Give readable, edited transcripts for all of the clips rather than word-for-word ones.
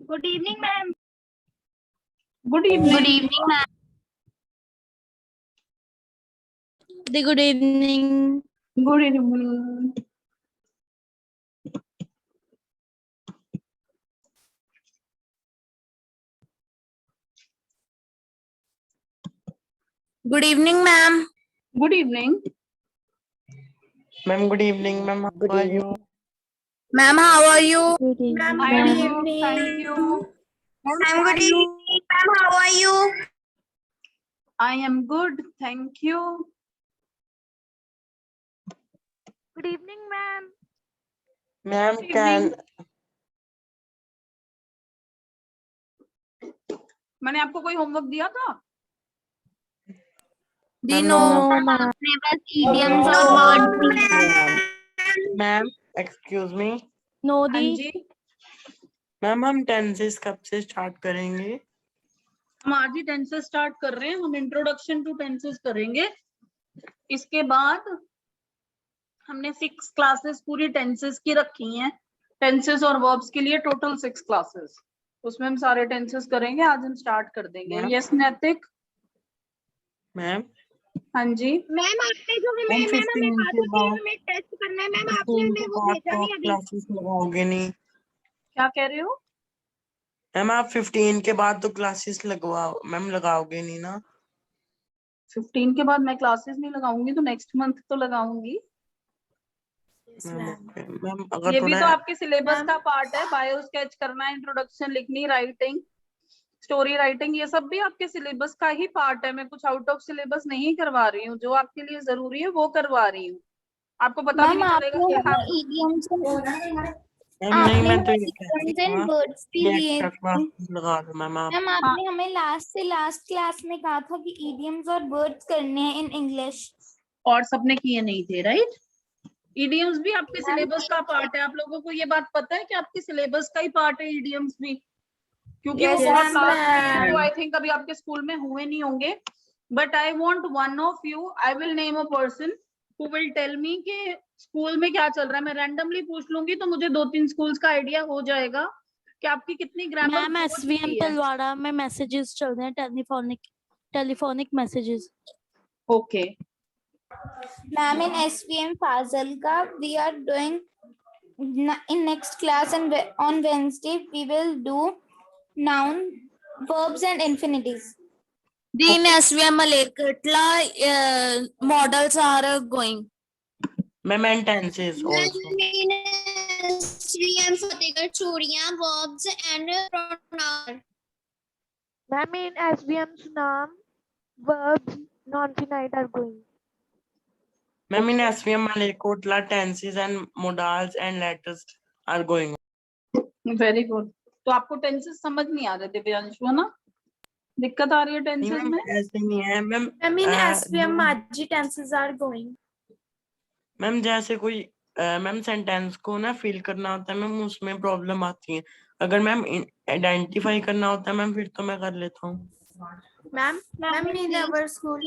Good evening, ma'am. Good evening. Good evening, ma'am. Good evening. Good evening. Good evening, ma'am. Good evening. Ma'am, good evening. Ma'am, how are you? Ma'am, how are you? Good evening, I am good. Thank you. I'm good evening. Ma'am, how are you? I am good. Thank you. Good evening, ma'am. Ma'am, Good can evening. मैंने आपको कोई homework दिया था? Do no. ma'am. अपने पास idioms और words भी हैं। Ma'am, excuse me. No, हाँ जी, मैम हम टेंसेस कब से स्टार्ट करेंगे? हम आज ही टेंसेस स्टार्ट कर रहे हैं। हम इंट्रोडक्शन टू टेंसेस करेंगे। इसके बाद हमने 6 क्लासेस पूरी टेंसेस की रखी हैं। टेंसेस और वर्ब्स के लिए टोटल 6 क्लासेस, उसमें हम सारे टेंसेस करेंगे। आज हम स्टार्ट कर देंगे। मैम? यस नैतिक? मैम हाँ जी। मैम आपने जो हमें मैम मैम हमें 15 कहा के था कि बाद हमें टेस्ट करना है, मैम आपने 15 हमें के वो बाद भेजा तो नहीं आप अभी। क्लासेस लगाओगे नहीं? क्या कह रहे हो? मैम आप 15 के बाद तो क्लासेस लगवाओ, मैम लगाओगे नहीं ना? 15 के बाद मैं क्लासेस नहीं लगाऊंगी तो नेक्स्ट मंथ तो लगाऊंगी। मैम ओके मैम, अगर ये भी थोड़ा तो आपके सिलेबस का पार्ट है। बायो स्केच करना, इंट्रोडक्शन लिखनी, राइटिंग, स्टोरी राइटिंग, ये सब भी आपके सिलेबस का ही पार्ट है। मैं कुछ आउट ऑफ सिलेबस नहीं करवा रही हूँ। जो आपके लिए जरूरी है वो करवा रही हूँ। आपको पता भी मैम नहीं चलेगा कि हाँ। idioms मैम नहीं, मैं तो ये idioms कहती and हूँ words भी ये दिए एक्स्ट्रा थे। क्लासेस लगा दो मैम आप। मैम आपने हमें लास्ट से लास्ट क्लास में कहा था कि idioms और words करने हैं इन इंग्लिश। और सबने किए नहीं थे, राइट? इडियम्स भी आपके सिलेबस का पार्ट है। आप लोगों को ये बात पता है कि आपके सिलेबस का ही पार्ट है इडियम्स भी, क्योंकि वो Yes, बहुत ma'am. लास्ट में है। तो आई थिंक अभी आपके स्कूल में हुए नहीं होंगे। But I want one of you, I will name a person who will tell me कि स्कूल में क्या चल रहा है। मैं रैंडमली पूछ लूंगी तो मुझे 2-3 स्कूल्स का आइडिया हो जाएगा कि आपकी कितनी ग्रामर मैम SVM तलवाड़ा में मैसेजेस चल रहे हैं, telephonic messages. Okay Ma'am, in SVM Fazalka, we are doing in next class and on Wednesday we will do noun, verbs and infinitives. In SVM Malekatla, models are going. Ma'am and tenses also. In SVM Fatehgarh Churiya, verbs and pronoun. Ma'am, in SVM Sunam, verbs non-finite are going. Ma'am in SVM Malerkotla tenses and modals and letters are going. Very good. तो आपको tenses समझ नहीं आ रहे दिव्यांशु, है ना? दिक्कत आ रही है नहीं टेंसेस मैम में? ऐसे नहीं है ma'am. Ma'am, in SVM Maji tenses are going. Ma'am जैसे कोई मैम सेंटेंस को ना फिल करना होता है मैम, उसमें प्रॉब्लम आती है। अगर मैम आइडेंटिफाई करना होता है मैम फिर तो मैं कर लेता हूँ। Ma'am, in our school,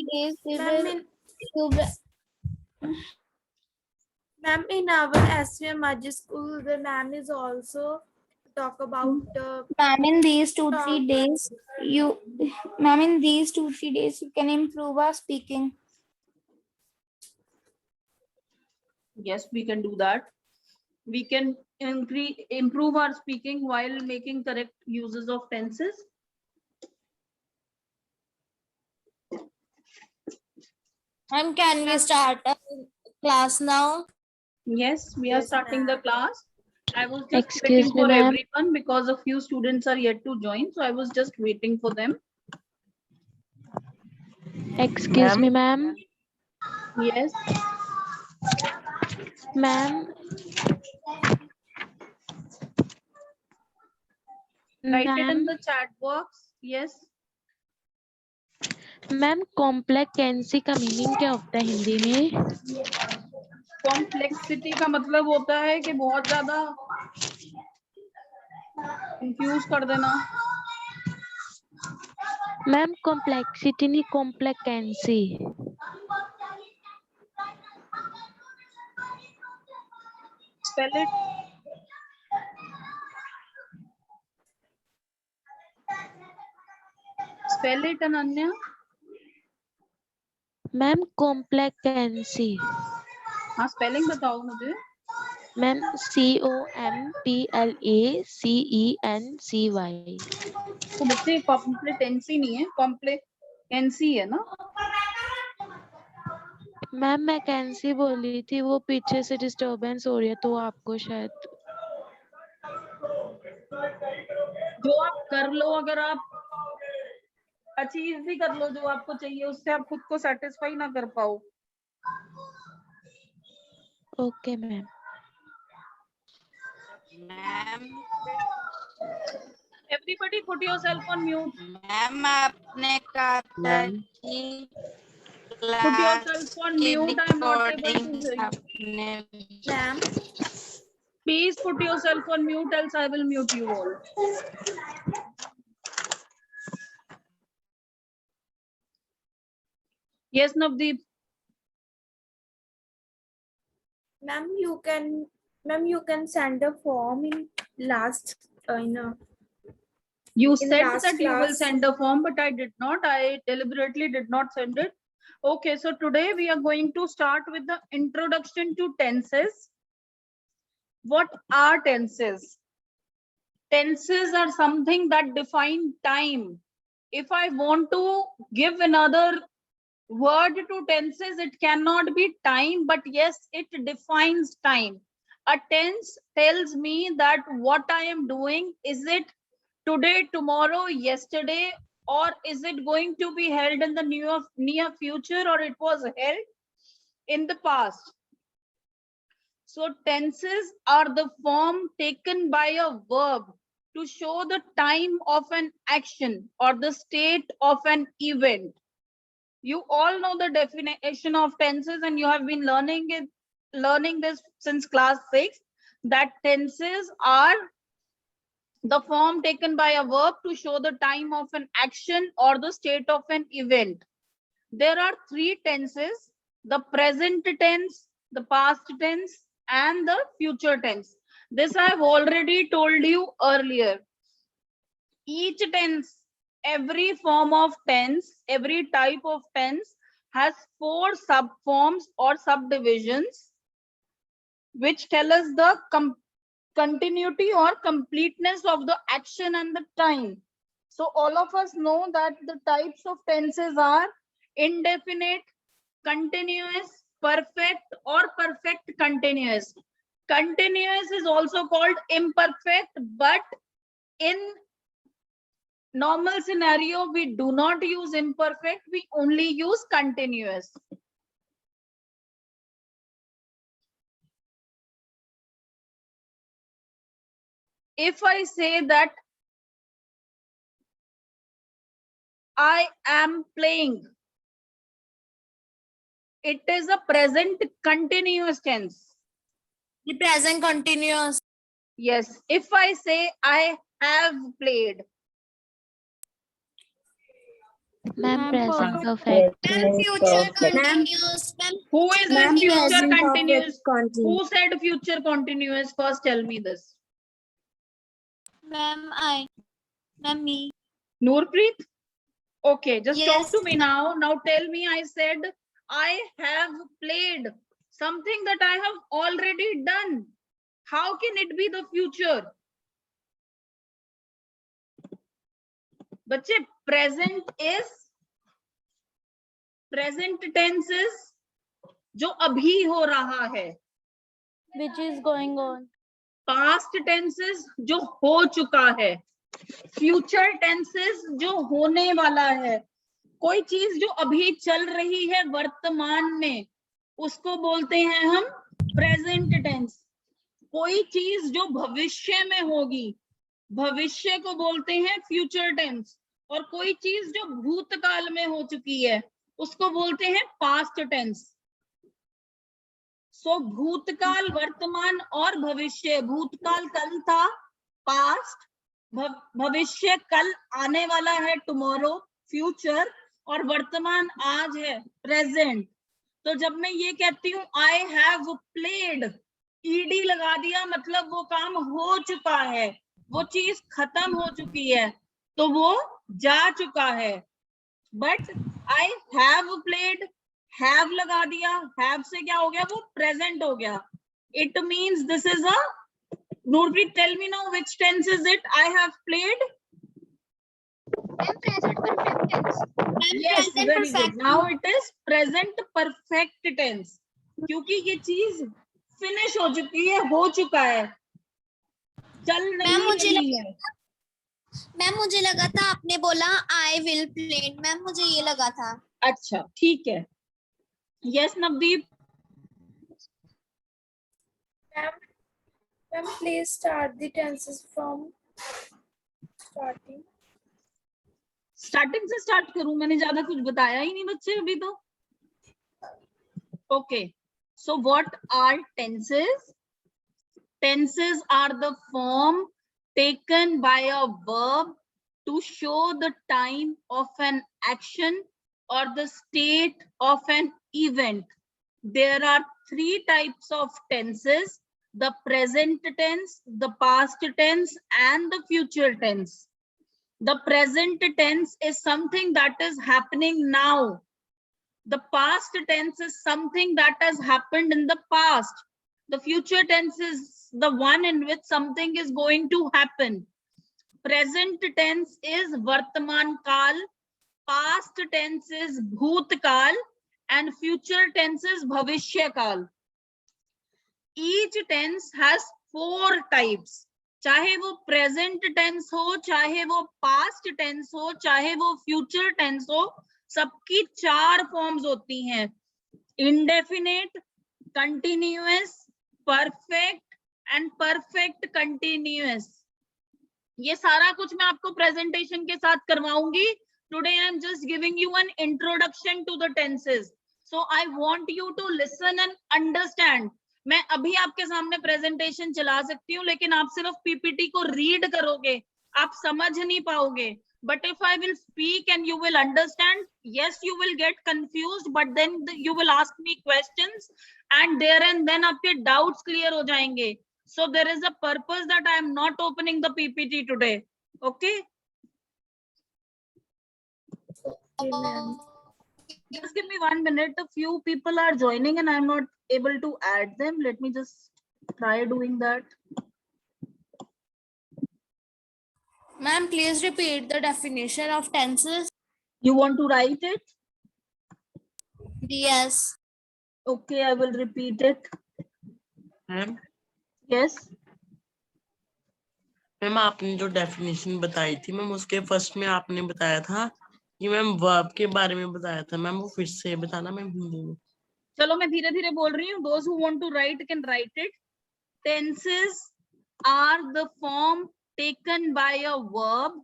ma'am, in our SVM Maji school, the ma'am is also talk about Ma'am, in these 2-3 days, ma'am, in these 2-3 days, you can improve our speaking. Yes, we can do that. We can improve our speaking while making correct uses of tenses. Can we start a class now? Yes, we are Yes, starting the ma'am. class. I was just Excuse waiting me, for ma'am. everyone because a few students are yet to join. So I was just waiting for them. Excuse me, ma'am. Yes. Ma'am, Write it in ma'am the chat box. Yes. Ma'am complacency का meaning क्या होता है हिंदी में? Complexity का मतलब होता है कि बहुत ज्यादा कंफ्यूज कर देना। मैम कॉम्प्लेक्सिटी नहीं, complacency. Spell it. Spell it, Ananya. Ma'am complacency हाँ, स्पेलिंग बताओ मुझे। Ma'am COMPLACENCY। तो बच्चे कॉम्प्लेटेंसी नहीं है, कॉम्प्लेक्सेंसी है ना। मैम मैं कैंसी बोली थी, वो पीछे से डिस्टरबेंस हो रही है तो आपको शायद। जो आप कर लो, अगर आप अचीव भी कर लो जो आपको चाहिए, उससे आप खुद को सेटिस्फाई ना कर पाओ। Okay ma'am. Ma'am everybody put yourself on mute. Ma'am आपने कहा था मैम कि पुट क्लास योरसेल्फ ऑन की mute. I am not able to recording hear you. आपने Ma'am, Please put yourself on mute, else I will mute you all. Yes, Navdeep. ma'am, you can send a form in last You In said last that you will class. send a form, but I did not. I deliberately did not send it. Okay, so today we are going to start with the introduction to tenses. What are tenses? Tenses are something that define time. If I want to give another word to tenses, it cannot be time, but yes, it defines time. A tense tells me that what I am doing, is it today, tomorrow, yesterday, or is it going to be held in the near future, or it was held in the past. So tenses are the form taken by a verb to show the time of an action or the state of an event. You all know the definition of tenses, and you have been learning this since class 6, that tenses are the form taken by a verb to show the time of an action or the state of an event. There are 3 tenses: the present tense, the past tense, and the future tense. This I have already told you earlier. Each tense, every form of tense, every type of tense has 4 subforms or subdivisions, which tell us the continuity or completeness of the action and the time. So all of us know that the types of tenses are indefinite, continuous, perfect, or perfect continuous. Continuous is also called imperfect, but in normal scenario we do not use imperfect, we only use continuous. If I say that I am playing, it is a present continuous tense. The present continuous. Yes. If I say I have played, ma'am present Ma'am, perfect. future continuous. Ma'am, who is in Ma'am, future present continuous? perfect continuous. Who said future continuous? First tell me this. ma'am, me. Noorpreet? Okay, just talk Yes. to me now. Now tell me, I said I have played something that I have already done. How can it be the future? बच्चे, present tense is जो अभी हो रहा है. Which is going on. Past tenses जो हो चुका है. Future tenses जो होने वाला है. कोई चीज जो अभी चल रही है वर्तमान में, उसको बोलते हैं हम प्रेजेंट टेंस. कोई चीज जो भविष्य में होगी, भविष्य को बोलते हैं फ्यूचर टेंस, और कोई चीज जो भूतकाल में हो चुकी है उसको बोलते हैं पास्ट टेंस। सो भूतकाल, वर्तमान और भविष्य। भूतकाल कल था, पास्ट। भविष्य कल आने वाला है, टुमारो, फ्यूचर। और वर्तमान आज है, प्रेजेंट। तो जब मैं ये कहती हूँ आई हैव प्लेड, ईडी लगा दिया, मतलब वो काम हो चुका है, वो चीज खत्म हो चुकी है, तो वो जा चुका है। But I have played, have लगा दिया, हैव से क्या हो गया, वो प्रेजेंट हो गया। It means this is a, Nurpreet, tell me now which tense is it? I have played. Present perfect tense. Yes, very good. Now it is present perfect tense. क्योंकि ये चीज फिनिश हो चुकी है, हो चुका है, चल नहीं रही है। मैम मुझे लगा था आपने बोला आई विल प्लेड, मैम मुझे ये लगा था। अच्छा ठीक है। Yes, Navdeep. Ma'am, please start the tenses from starting. Starting से स्टार्ट करूं? मैंने ज्यादा कुछ बताया ही नहीं बच्चे अभी तो। Okay, so what are tenses? Tenses are the form taken by a verb to show the time of an action or the state of an event. There are three types of tenses: the present tense, the past tense, and the future tense. The present tense is something that is happening now. The past tense is something that has happened in the past. The future tense is the one in which something is going to happen. Present tense is Vartaman Kal, past tense is Bhoot Kal, and future tense is Bhavishya Kal. Each tense has 4 types. चाहे वो present tense हो, चाहे वो past tense हो, चाहे वो future tense हो, सबकी 4 forms होती हैं: indefinite, continuous, perfect and perfect continuous. ये सारा कुछ मैं आपको प्रेजेंटेशन के साथ करवाऊंगी. Today I am just giving you an introduction to the tenses. So I want you to listen and understand. मैं अभी आपके सामने प्रेजेंटेशन चला सकती हूँ, लेकिन आप सिर्फ पीपीटी को रीड करोगे, आप समझ नहीं पाओगे. But if I will speak and you will understand, yes, you will get confused, but then you will ask me questions, and there and then आपके doubts clear हो जाएंगे. So there is a purpose that I am not opening the PPT today. Okay? Okay, ma'am. Just give me 1 minute. A few people are joining and I am not able to add them. Let me just try doing that. Ma'am, please repeat the definition of tenses. You want to write it? Yes. Okay, I will repeat it. Ma'am Yes. Ma'am आपने जो definition बताई थी ma'am, उसके first में आपने बताया था कि मैम वर्ब के बारे में बताया था मैम, वो फिर से बताना मैम हिंदी में. चलो मैं धीरे धीरे बोल रही हूँ. Those who want to write can write it. Tenses are the form taken by a verb.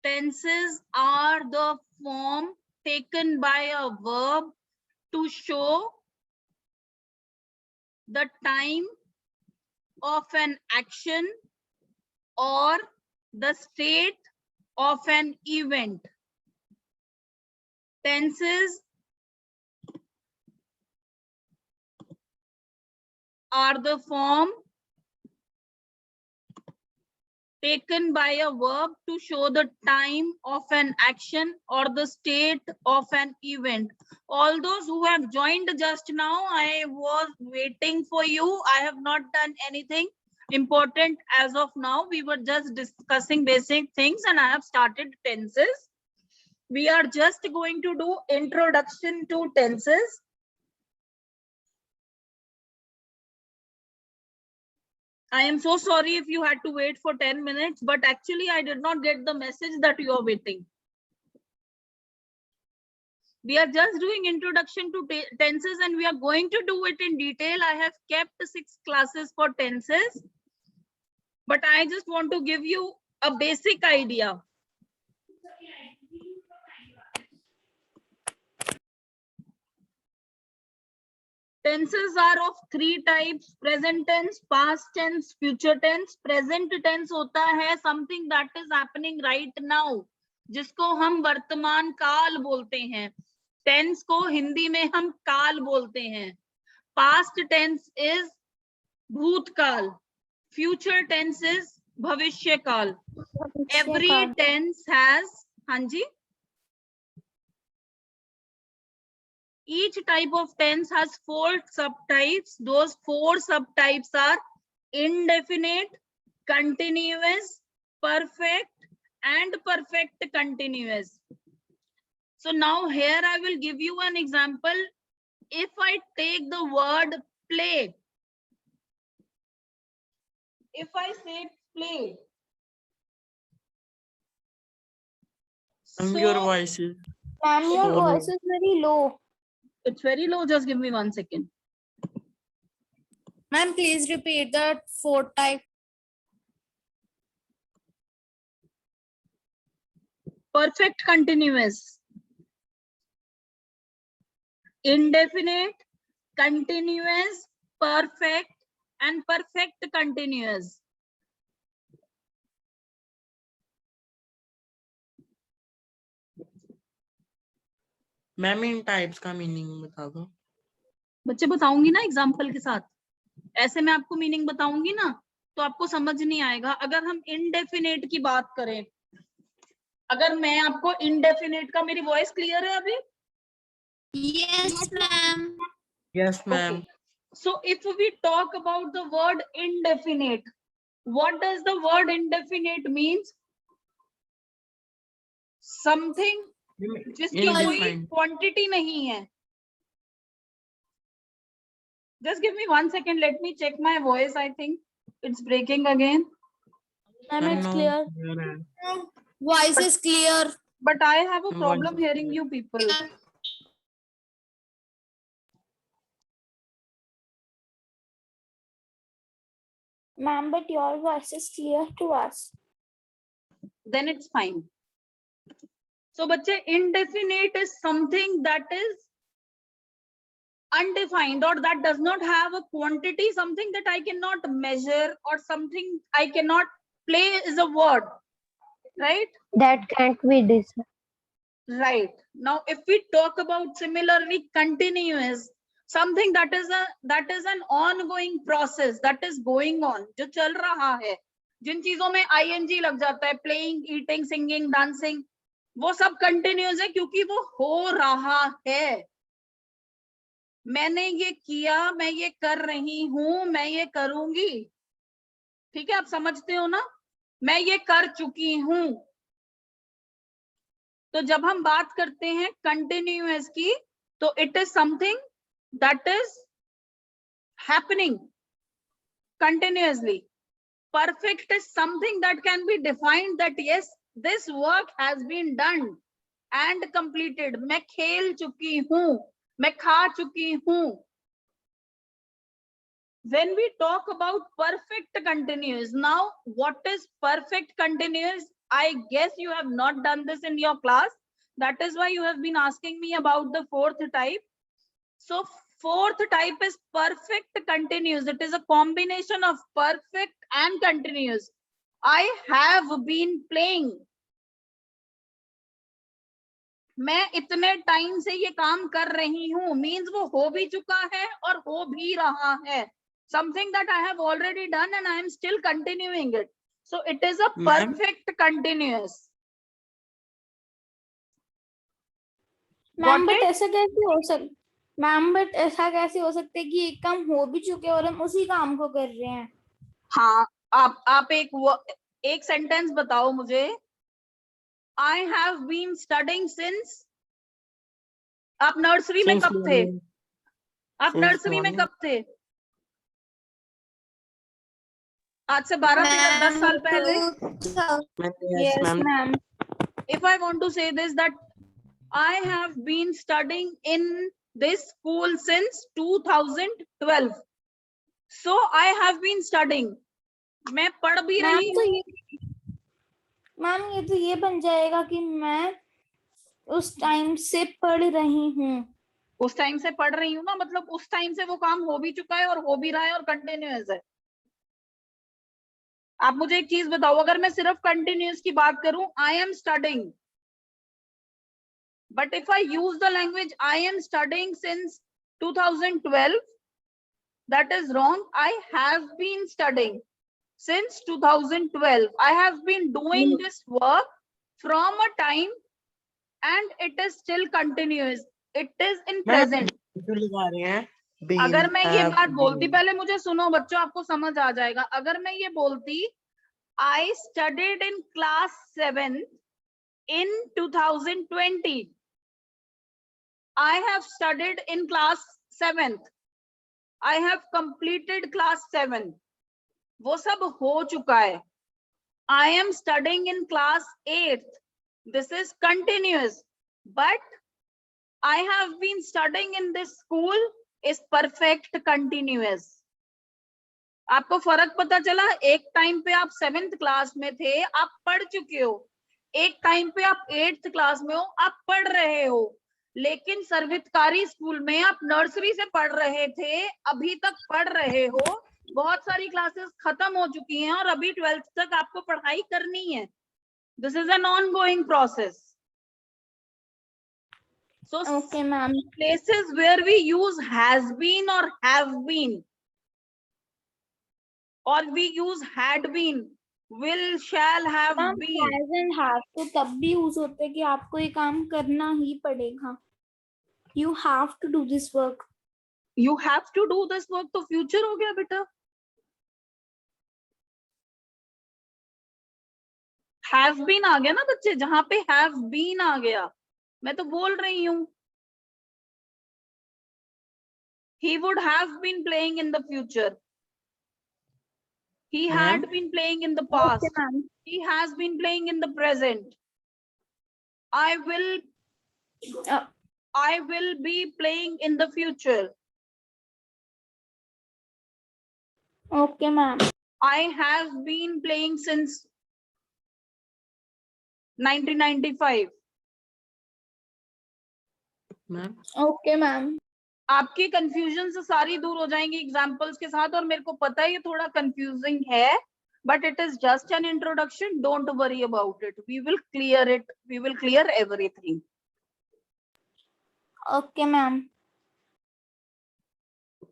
Tenses are the form taken by a verb to show the time of an action or the state of an event. Tenses are the form taken by a verb to show the time of an action or the state of an event. All those who have joined just now, I was waiting for you. I have not done anything important as of now. We were just discussing basic things and I have started tenses. We are just going to do introduction to tenses. I am so sorry if you had to wait for 10 minutes, but actually I did not get the message that you are waiting. We are just doing introduction to tenses and we are going to do it in detail. I have kept 6 classes for tenses. but I just want to give you a basic idea. Tenses are of three types: present tense, past tense, future tense. Present tense होता है something that is happening right now, जिसको हम वर्तमान काल बोलते हैं. Tense को हिंदी में हम काल बोलते हैं. पास्ट टेंस इज भूतकाल. फ्यूचर टेंस इज भविष्य काल. एवरी टेंस हैज, हाँ जी, each type of tense has 4 subtypes. Those 4 subtypes are indefinite, continuous, perfect, and perfect continuous. So now here I will give you an example. If I take the word play, if I say play, And your so voice is Ma'am, your so low. voice is very low. it's very low. Just give me 1 second. Ma'am, please repeat the 4 type. Perfect continuous, indefinite, continuous, perfect, and perfect continuous. Ma'am in types का meaning बता दो. बच्चे बताऊंगी ना example के साथ. ऐसे मैं आपको मीनिंग बताऊंगी ना तो आपको समझ नहीं आएगा. अगर हम इनडेफिनेट की बात करें, अगर मैं आपको इनडेफिनेट का, मेरी वॉइस क्लियर है अभी? Yes, ma'am. Yes ma'am. So if we talk about the word indefinite, what does the word indefinite means? Something जिसकी कोई Indefined. क्वांटिटी नहीं है. Just give me 1 second. Let me check my voice. I think it's breaking again. Ma'am, it's No, clear. clear है. Voice is clear. But I have a Voice problem is hearing clear. you people. Ma'am, but your voice is clear to us. Then it's fine. So, बच्चे, indefinite is something that is undefined or that does not have a quantity, something that I cannot measure or something I cannot play is a word, right? That can't be decided. Right. Now, if we talk about similarly continuous, something that is an ongoing process that is going on, जो चल रहा है, जिन चीजों में ing लग जाता है, playing, eating, singing, dancing, वो सब continuous है क्योंकि वो हो रहा है. मैंने ये किया, मैं ये कर रही हूं, मैं ये करूंगी. ठीक है, आप समझते हो ना? मैं ये कर चुकी हूं. तो जब हम बात करते हैं कंटिन्यूअस की, तो it is something that is happening continuously. Perfect is something that can be defined that yes this work has been done and completed. मैं खेल चुकी हूं, मैं खा चुकी हूं. When we talk about perfect continuous, now what is perfect continuous? I guess you have not done this in your class. That is why you have been asking me about the 4th type. So 4th type is perfect continuous. It is a combination of perfect and continuous. I have been playing. मैं इतने time से ये काम कर रही हूँ means वो हो भी चुका है और हो भी रहा है. Something that I have already done and I am still continuing it. So it is a perfect continuous. Ma'am, but ऐसा कैसे हो सकता? मैम, बट ऐसा कैसे हो सकता है कि एक काम हो भी चुके और हम उसी काम को कर रहे हैं? हाँ, आप एक सेंटेंस बताओ मुझे. I have been studying since. आप नर्सरी में कब थे? आप नर्सरी में कब थे? आज से 12-10 साल पहले. Yes, ma'am. If I want to say this, that I have been studying in this school since 2012. So I have been studying. मैं पढ़ भी मैम रही तो हूँ। ये मैम ये तो ये बन जाएगा कि मैं उस टाइम से पढ़ रही हूँ। उस टाइम से पढ़ रही हूँ ना, मतलब उस टाइम से वो काम हो भी चुका है और हो भी रहा है और कंटिन्यूअस है। आप मुझे एक चीज बताओ, अगर मैं सिर्फ कंटिन्यूअस की बात करूं, I am studying, but if I use the language I am studying since 2012, that is wrong. I have been studying since 2012. I have been doing this work from a time and it is still continuous. It is in ma'am present. जो लगा रहे हैं अगर been, मैं ये have बात बोलती, been. पहले मुझे सुनो बच्चों, आपको समझ आ जाएगा। अगर मैं ये बोलती I studied in class 7 in 2020, I have studied in class 7th, I have completed class 7, वो सब हो चुका है। I am studying in class 8th, this is continuous, but I have been studying in this school is perfect continuous. आपको फर्क पता चला? एक टाइम पे आप 7th क्लास में थे, आप पढ़ चुके हो। एक टाइम पे आप 8th क्लास में हो, आप पढ़ रहे हो। लेकिन सर्वहितकारी स्कूल में आप नर्सरी से पढ़ रहे थे, अभी तक पढ़ रहे हो, बहुत सारी क्लासेस खत्म हो चुकी हैं और अभी 12th तक आपको पढ़ाई करनी है। This is an ongoing process. So Okay, ma'am. places where we use has been or have been, or we use had been, will, shall, have ma'am been. Has and have तो तब भी use होते हैं कि आपको ये काम करना ही पड़ेगा। You have to do this work. You have to do this work, तो future हो गया बेटा। have been आ गया ना बच्चे, जहां पे have been आ गया, मैं तो बोल रही हूँ। He would have been playing in the future. He had Ma'am? been playing in the past. Okay ma'am. He has been playing in the present. I will be playing in the future. Okay ma'am. I have been playing since 1995. Ma'am okay ma'am. आपकी confusion से सारी दूर हो जाएंगी examples के साथ, और मेरे को पता है ये थोड़ा कंफ्यूजिंग है, but it is just an introduction. Don't worry about it. We will clear it. We will clear everything. Okay ma'am.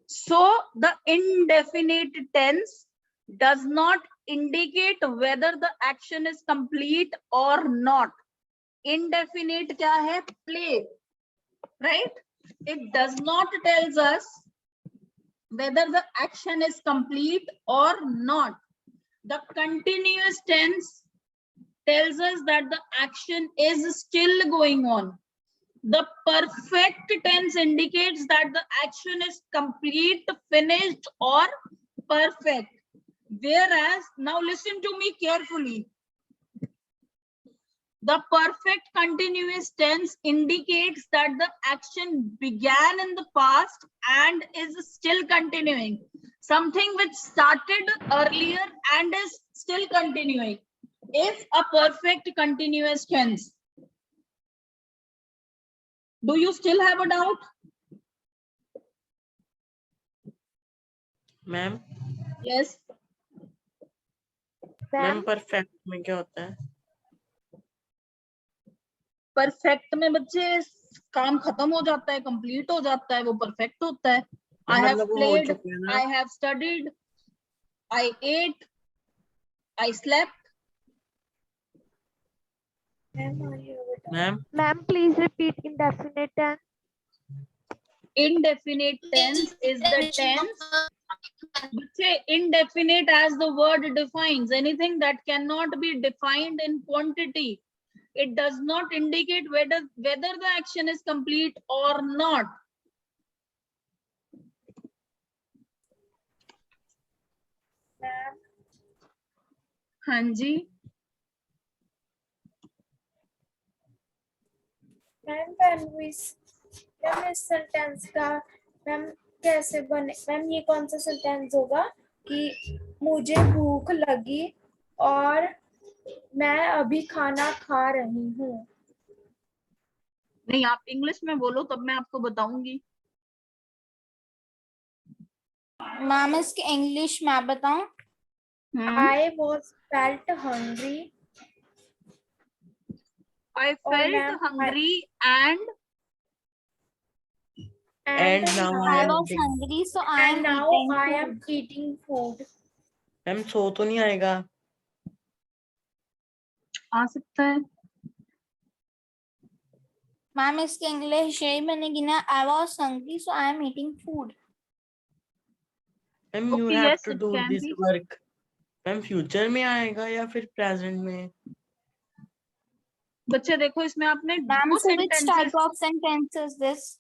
So the indefinite tense does not indicate whether the action is complete or not. Indefinite क्या है? Play, right? It does not tells us whether the action is complete or not. The continuous tense tells us that the action is still going on. The perfect tense indicates that the action is complete, finished, or perfect. Whereas, now listen to me carefully. The perfect continuous tense indicates that the action began in the past and is still continuing. Something which started earlier and is still continuing is a perfect continuous tense. Do you still have a doubt? Ma'am Yes. Ma'am perfect में क्या होता है? Perfect में बच्चे काम खत्म हो जाता है, कंप्लीट हो जाता है, वो परफेक्ट होता है। I have मतलब वो हो played, चुके हैं ना? I have studied, I ate, I slept. Ma'am Ma'am, please repeat indefinite tense. Indefinite tense is the tense. Say indefinite as the word defines, anything that cannot be defined in quantity. It does not indicate whether the action is complete or not. हाँ जी ma'am इस sentence का ma'am कैसे बने? Ma'am ये कौन सा sentence होगा कि मुझे भूख लगी और मैं अभी खाना खा रही हूँ। नहीं, आप इंग्लिश में बोलो तब मैं आपको बताऊंगी। मैम इसके इंग्लिश मैं बताऊं? I was felt hungry I और felt ma'am hungry and And now I I am was eating. hungry, so I am now eating I am food. eating food. Ma'am so तो नहीं आएगा? आ सकता है। Ma'am इसके English यही बनेगी ना, I was hungry, so I am eating food. Ma'am you Okay, have yes, to it do can this be. work. Ma'am future में आएगा या फिर प्रेजेंट में? बच्चे देखो, इसमें आपने Ma'am, दो so which type sentences of sentence is this?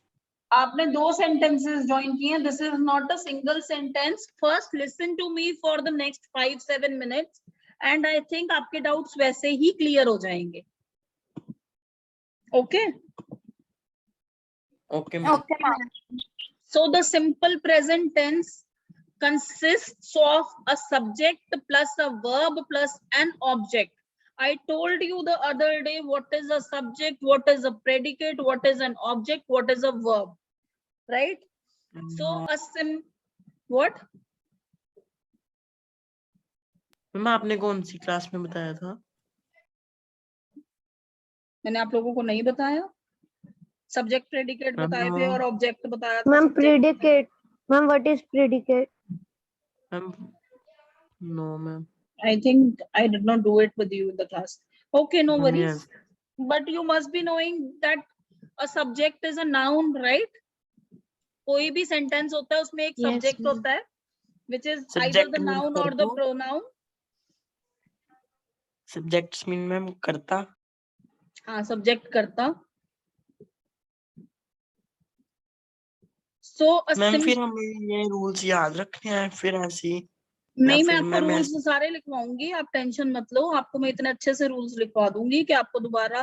आपने दो sentences join किए हैं. This is not a single sentence. First listen to me for the next 5-7 minutes and I think आपके doubts वैसे ही clear हो जाएंगे. Okay? Okay ma'am. Okay, ma'am. So the simple present tense consists of a subject plus a verb plus an object. I told you the other day what is a subject, what is a predicate, what is an object, what is a verb, right? So a what? Ma'am आपने कौन सी class में बताया था? मैंने आप लोगों को नहीं बताया? सब्जेक्ट प्रेडिकेट बताए थे और ऑब्जेक्ट बताया था. Ma'am subject. predicate. Ma'am, what is predicate? मैम नो मैम. I think I did not do it with you in the class. Okay, no worries. Yes. But you must be knowing that a subject is a noun, right? कोई भी sentence होता है उसमें एक Yes, subject ma'am. होता है, which is either Subject the means noun or the करता. pronoun. Subjects mean ma'am करता. हाँ, subject करता. So a मैम फिर हमें ये रूल्स याद रखने हैं फिर ऐसी? नहीं, मैं फिर आपको मैम रूल्स सारे लिखवाऊंगी, आप टेंशन मत लो. आपको मैं इतने अच्छे से रूल्स लिखवा दूंगी कि आपको दोबारा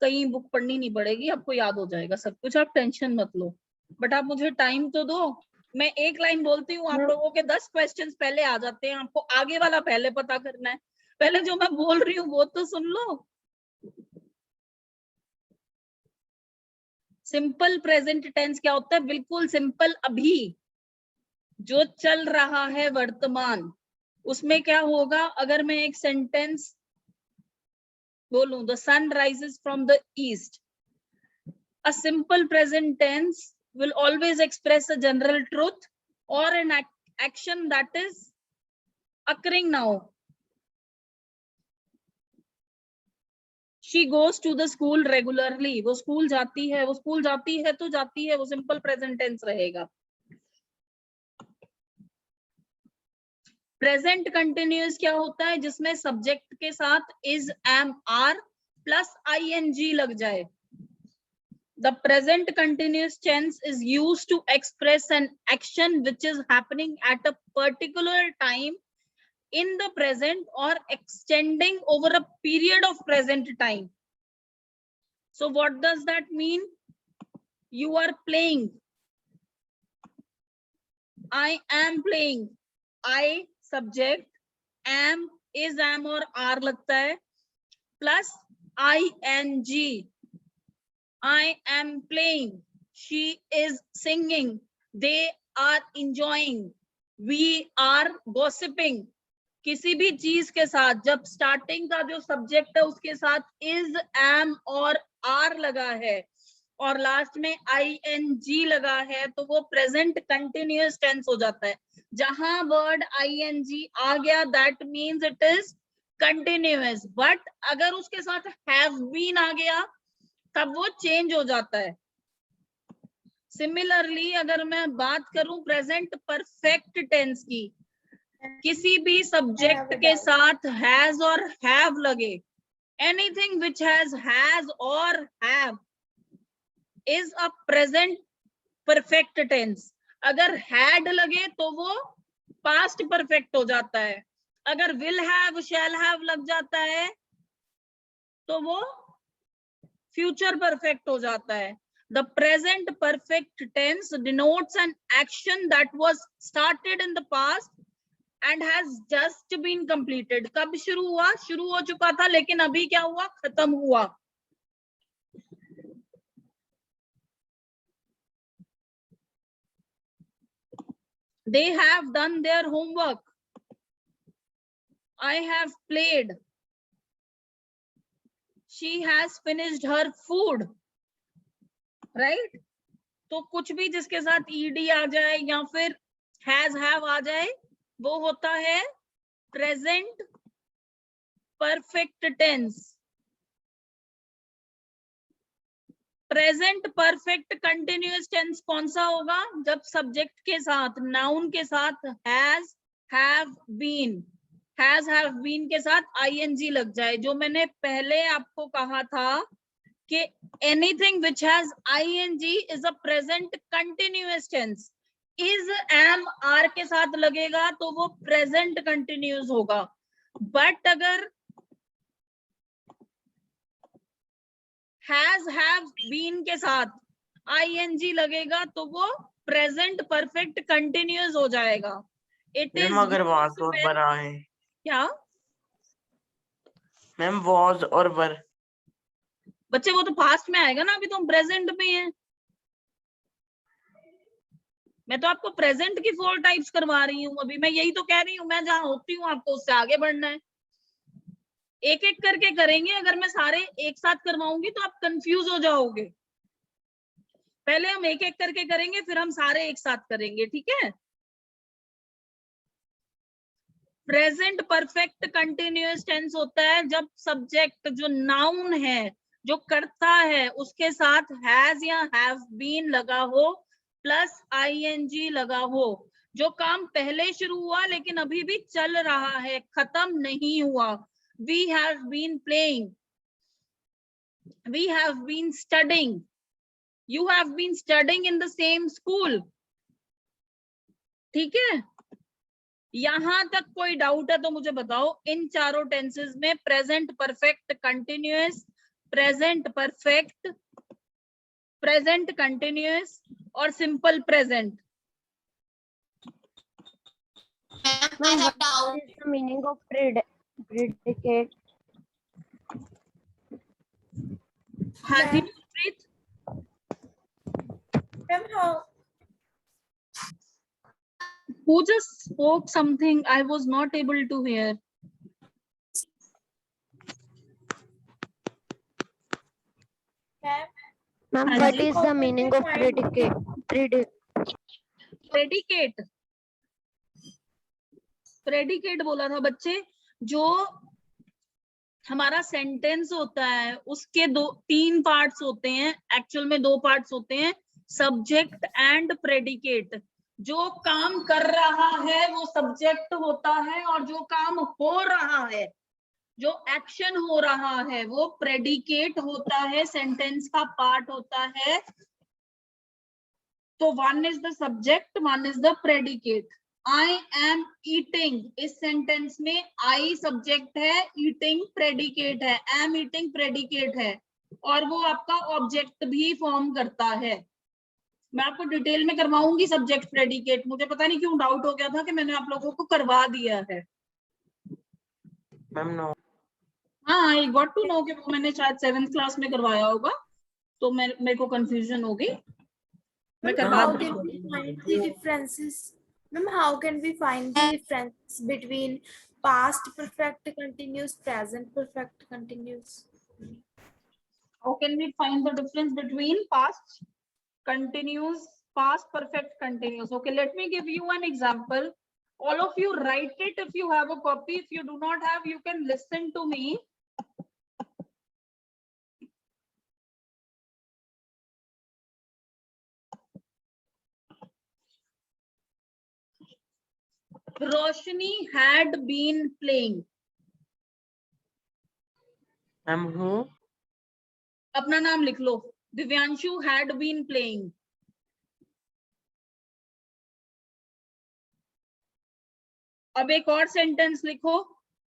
कहीं बुक पढ़नी नहीं पड़ेगी, आपको याद हो जाएगा सब कुछ. आप टेंशन मत लो, बट आप मुझे टाइम तो दो. मैं एक लाइन बोलती हूँ, आप लोगों के 10 क्वेश्चंस पहले आ जाते हैं. आपको आगे वाला पहले पता करना है. पहले जो मैं बोल रही हूँ वो तो सुन लो. सिंपल प्रेजेंट टेंस क्या होता है? बिल्कुल सिंपल, अभी जो चल रहा है वर्तमान. उसमें क्या होगा? अगर मैं एक सेंटेंस बोलूं, the sun rises from the east, a simple present tense will always express a general truth or an action that is occurring now. She goes to the school regularly. वो स्कूल जाती है, वो school जाती है तो जाती है, वो सिंपल प्रेजेंट टेंस रहेगा. प्रेजेंट कंटिन्यूअस क्या होता है? जिसमें सब्जेक्ट के साथ is, am, are plus ING लग जाए. The present continuous tense is used to express an action which is happening at a particular time in the present or extending over a period of present time. So what does that mean? You are playing. I am playing. I subject, am, is, am और are लगता है plus ing. I am playing. She is singing. They are enjoying. We are gossiping. किसी भी चीज के साथ जब starting का जो सब्जेक्ट है उसके साथ is, am और are लगा है और लास्ट में ing लगा है तो वो प्रेजेंट कंटिन्यूअस टेंस हो जाता है. जहां वर्ड ing आ गया that means it is continuous. But अगर उसके साथ हैव बीन आ गया तब वो चेंज हो जाता है. सिमिलरली अगर मैं बात करूं प्रेजेंट परफेक्ट टेंस की, किसी भी सब्जेक्ट के साथ हैज और हैव लगे, एनीथिंग विच हैज और have is a present perfect tense. अगर हैड लगे तो वो पास्ट परफेक्ट हो जाता है. अगर विल हैव, शैल हैव लग जाता है तो वो फ्यूचर परफेक्ट हो जाता है. The present perfect tense denotes an action that was started in the past and has just been completed. कब शुरू हुआ? शुरू हो चुका था, लेकिन अभी क्या हुआ? खत्म हुआ. They have done their homework. I have played. She has finished her food. Right? तो कुछ भी जिसके साथ ed आ जाए या फिर has have आ जाए, वो होता है present perfect tense. Present perfect continuous tense कौन सा होगा? जब सब्जेक्ट के साथ, नाउन के साथ हैज हैव बीन के साथ ing लग जाए. जो मैंने पहले आपको कहा था कि anything which has ing is a present continuous tense. Is am are के साथ लगेगा तो वो प्रेजेंट कंटिन्यूअस होगा. बट अगर हैज हैव बीन के साथ ing लगेगा तो वो प्रेजेंट परफेक्ट कंटिन्यूअस हो जाएगा. इट इज मैम अगर वाज और वर आए, क्या मैम वाज और वर, बच्चे? वो तो पास्ट में आएगा ना, अभी तो हम प्रेजेंट में हैं. मैं तो आपको प्रेजेंट की 4 टाइप्स करवा रही हूँ अभी. मैं यही तो कह रही हूँ, मैं जहाँ होती हूँ आपको उससे आगे बढ़ना है. एक एक करके करेंगे. अगर मैं सारे एक साथ करवाऊंगी तो आप कंफ्यूज हो जाओगे. पहले हम एक एक करके करेंगे, फिर हम सारे एक साथ करेंगे. ठीक है? प्रेजेंट परफेक्ट कंटिन्यूअस टेंस होता है जब सब्जेक्ट जो नाउन है, जो करता है, उसके साथ हैज या हैव बीन लगा हो प्लस ing लगा हो. जो काम पहले शुरू हुआ लेकिन अभी भी चल रहा है, खत्म नहीं हुआ. We have been playing. We have been studying. You have been studying in the same school. ठीक है? यहां तक कोई डाउट है तो मुझे बताओ. इन चारों टेंसेस में present perfect continuous, present perfect, present continuous और simple present. I have doubt. What is the meaning of predicate? हाँ जी प्रीत. Ma'am, how Who just spoke something? I was not able to hear. Ma'am, हाँ what जी. is the meaning of predicate? Predicate. Predicate बोला था बच्चे. जो हमारा sentence होता है उसके 3 पार्ट्स होते हैं. एक्चुअल में 2 पार्ट्स होते हैं, सब्जेक्ट एंड प्रेडिकेट. जो काम कर रहा है वो सब्जेक्ट होता है और जो काम हो रहा है, जो एक्शन हो रहा है, वो प्रेडिकेट होता है, सेंटेंस का पार्ट होता है. तो 1 is the subject, 1 is the predicate. I am eating, इस सेंटेंस में I सब्जेक्ट है, eating प्रेडिकेट है, am eating प्रेडिकेट है, और वो आपका ऑब्जेक्ट भी फॉर्म करता है. मैं आपको डिटेल में करवाऊंगी सब्जेक्ट प्रेडिकेट. मुझे पता नहीं क्यों डाउट हो गया था कि मैंने आप लोगों को करवा दिया है. Ma'am no. हाँ, आई गॉट टू नो कि वो मैंने शायद 7th क्लास में करवाया होगा, तो मेरे को कंफ्यूजन हो गई. मैं Ma'am, करवा how दूंगी. can we find the differences? Ma'am, how can we find the difference between past perfect continuous, present perfect continuous? How can we find the difference between past continuous, past perfect continuous? Okay, let me give you an example. All of you write it if you have a copy. If you do not have, you can listen to me. Roshni had been playing. Ma'am हूँ. अपना नाम लिख लो. Divyanshu had been playing. अब एक और sentence लिखो.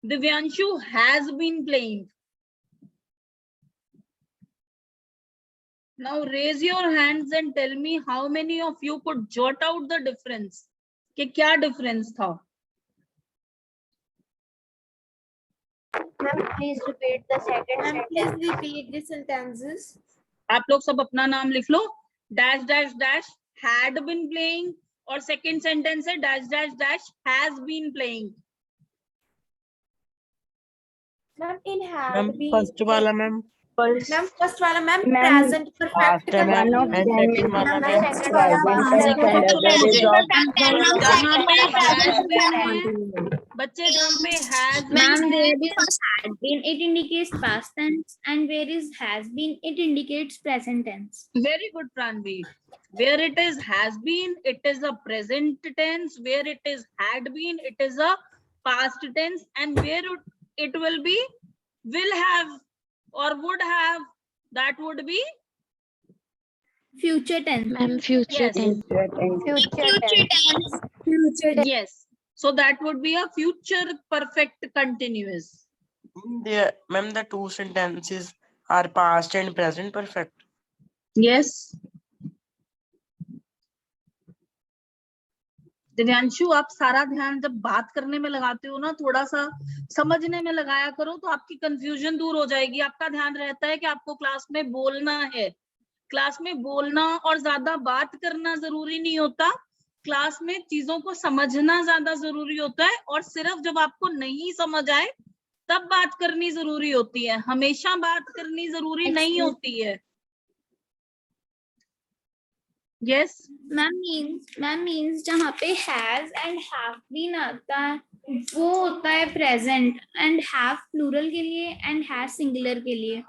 Divyanshu has been playing. Now raise your hands and tell me how many of you could jot out the difference. कि क्या डिफरेंस था? Ma'am, please repeat the second Ma'am, sentence. please repeat the sentences. आप लोग सब अपना नाम लिख लो. Dash dash dash had been playing और सेकंड सेंटेंस है dash dash dash has been playing. Ma'am, in ma'am had been. First वाला मैम Ma'am, first वाला ma'am Ma'am, present perfect past है ma'am One of and them second वाला Ma'am, ma'am second वाला past second and other is of जहाँ पे has present been है बच्चे, जहाँ पे has been Ma'am, है, where is had been, it indicates past tense, and where is has been, it indicates present tense. very good Pranvi. Where it is has been, it is a present tense. Where it is had been, it is a past tense. And where it will be, will have or would have, that would be Future tense. Ma'am, future yes. tense. future tense. Yes. So that would be a future perfect continuous. Ma'am the two sentences are past and present perfect. Yes. Divyanshu, आप सारा ध्यान जब बात करने में लगाते हो ना, थोड़ा सा समझने में लगाया करो तो आपकी कंफ्यूजन दूर हो जाएगी. आपका ध्यान रहता है कि आपको क्लास में बोलना है. क्लास में बोलना और ज्यादा बात करना जरूरी नहीं होता. क्लास में चीजों को समझना ज्यादा जरूरी होता है. और सिर्फ जब आपको नहीं समझ आए तब बात करनी जरूरी होती है. हमेशा बात करनी जरूरी नहीं होती है. यस मैम मीन्स जहाँ पे has and have been आता है वो होता है present, and have plural के लिए and has singular के लिए.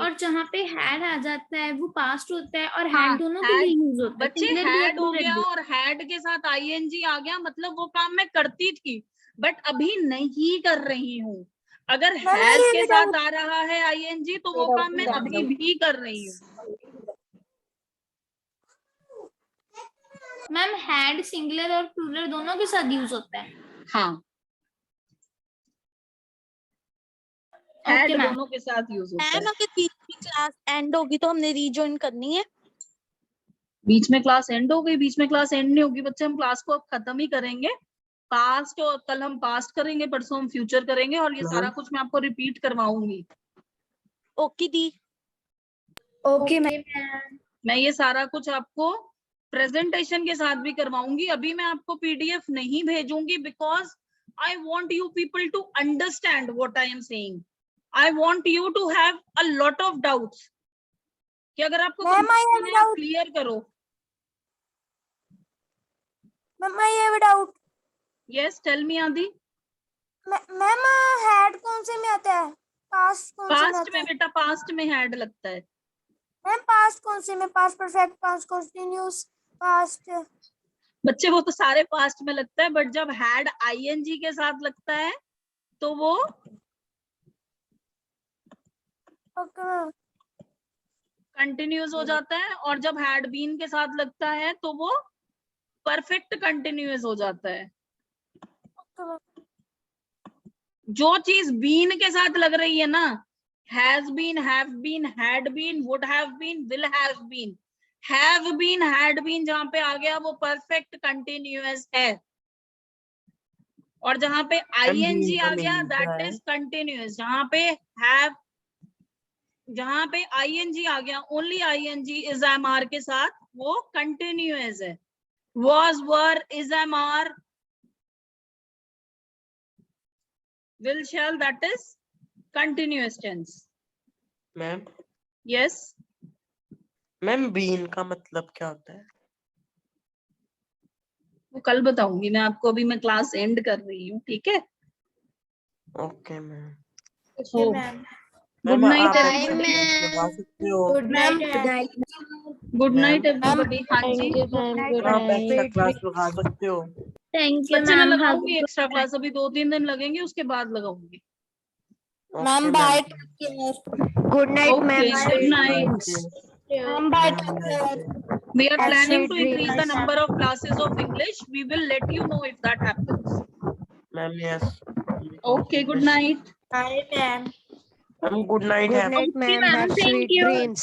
और जहाँ पे had आ जाता है वो past होता है और हाँ, had दोनों के had- लिए यूज होता है. बच्चे Singular भी हैड हो plural गया भी. और हैड के साथ आईएनजी आ गया, मतलब वो काम मैं करती थी बट अभी नहीं कर रही हूँ. अगर हैज के साथ आ रहा है आईएनजी तो वो काम मैं अभी भी कर रही हूँ. मैम had singular और plural दोनों के साथ यूज होता है. हाँ, हैड Okay, ma'am. दोनों के साथ यूज होता मैम है. अगर बीच में क्लास एंड होगी तो हमने रीजॉइन करनी है. बीच में क्लास एंड हो गई, बीच में क्लास एंड नहीं होगी बच्चे. हम क्लास को अब खत्म ही करेंगे. पास्ट और कल हम पास्ट करेंगे, परसों हम फ्यूचर करेंगे और ये सारा कुछ मैं आपको रिपीट करवाऊंगी. ओके दी. Okay, ma'am. मैं ये सारा कुछ आपको प्रेजेंटेशन के साथ भी करवाऊंगी. अभी मैं आपको पीडीएफ नहीं भेजूंगी because I want you people to understand what I am saying. I want you to have a lot of doubts. कि अगर आपको क्लियर करो. Ma'am I have a doubt. Yes, tell me Aadi. Ma'am had कौन से में आता है? Past कौन से में पास्ट आता में है? बेटा, पास्ट में हैड लगता है. मैम पास्ट कौन से में? Past perfect, past continuous, past. बच्चे वो तो सारे पास्ट में लगता है बट जब हैड आईएनजी के साथ लगता है तो वो ओके मैम. कंटिन्यूअस हो जाता है. और जब हैड बीन के साथ लगता है तो वो परफेक्ट कंटिन्यूअस हो जाता है. जो चीज बीन के साथ लग रही है ना, has been, have been, had been, would have been, will have been, have been, had been जहां पे आ गया वो परफेक्ट कंटिन्यूअस है. और जहां पे आईएनजी आ गया दैट इज कंटिन्यूअस. जहां पे आईएनजी आ गया, ओनली आईएनजी इज एमआर के साथ, वो कंटिन्यूअस है. was, were, is, am, are, will, shall, that is continuous tense. Ma'am Yes. Ma'am been का मतलब क्या होता है? वो कल बताऊंगी मैं आपको. अभी मैं क्लास एंड कर रही हूँ. ठीक है. Okay ma'am. So, ma'am. good night आप everybody. लगा सकते हो. Good night. Good night Ma'am. everybody. हाँ जी. Thank you ma'am. गुड आप एक्स्ट्रा नाइट. क्लास लगा सकते हो. Thank you, बच्चे मैं ma'am. लगाऊंगी एक्स्ट्रा क्लास. अभी 2-3 दिन लगेंगे, उसके बाद लगाऊंगी. Ma'am bye. Good night, Okay, ma'am. good Sweet night. dreams. Ma'am bye. We are And planning sweet to increase the dreams. number of classes of English. We will let you know if that happens. Ma'am yes. Okay, good night. Bye, ma'am. Ma'am good night. Good night, ma'am. ma'am. Have Thank sweet you. dreams.